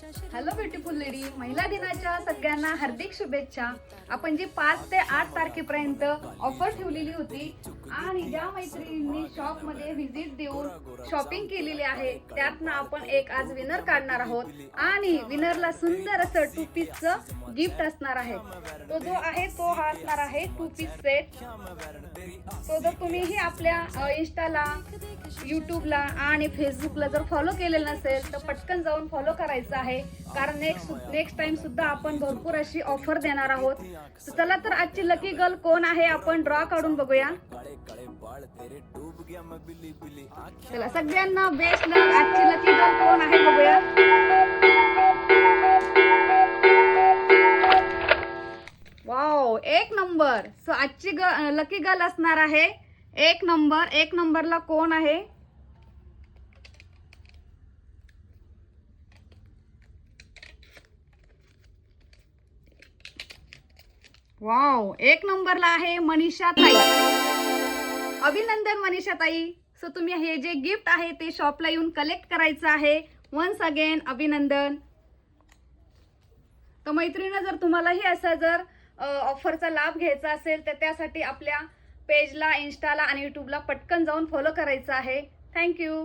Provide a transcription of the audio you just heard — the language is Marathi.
हॅलो ब्युटिफुल लेडी, महिला दिनाच्या सगळ्यांना हार्दिक शुभेच्छा। आपण जी 5 ते 8 तारखेपर्यंत ऑफर ठेवलेली होती आणि ज्या मैत्रिणींनी शॉप मध्ये व्हिजिट देऊन शॉपिंग केलेली आहे त्यातनं आपण एक आज विनर काढणार आहोत आणि विनरला सुंदर असं 2 पीसचं गिफ्ट असणार आहे। तो जो आहे तो हा असणार आहे 2 पीस सेट। तो जर तुम्हीही आपल्या इंस्टाला, यूट्यूबला आणि फेसबुकला जर फॉलो केलेलं नसेल तर पटकन जाऊन फॉलो करायचं आहे, कारण नेक्स्ट टाइम सुद्धा आपण भरपूर अशी ऑफर देणार आहोत। तर चला तर आजची लकी गर्ल कोण आहे आपण ड्रॉ काढून बघूया। चला सगळ्यांना बेस्ट लक। आजची लकी गर्ल कोण आहे बघूया। Wow, 1 number. सो आजची लकी गर्ल असणार आहे 1 नंबर। 1 नंबरला कोण आहे? वाव, 1 नंबरला आहे मनीषा ताई। अभिनंदन मनीषा ताई। सो तुम्ही हे जे गिफ्ट आहे ते शॉपला येऊन कलेक्ट करायचं आहे। वन्स अगेन अभिनंदन। तर मैत्रिणी, जर तुम्हालाही असा जर ऑफरचा लाभ घ्यायचा असेल तर त्यासाठी आपल्या पेजला, इंस्टाला आणि यूट्यूबला पटकन जाऊन फॉलो करायचं आहे। थँक्यू।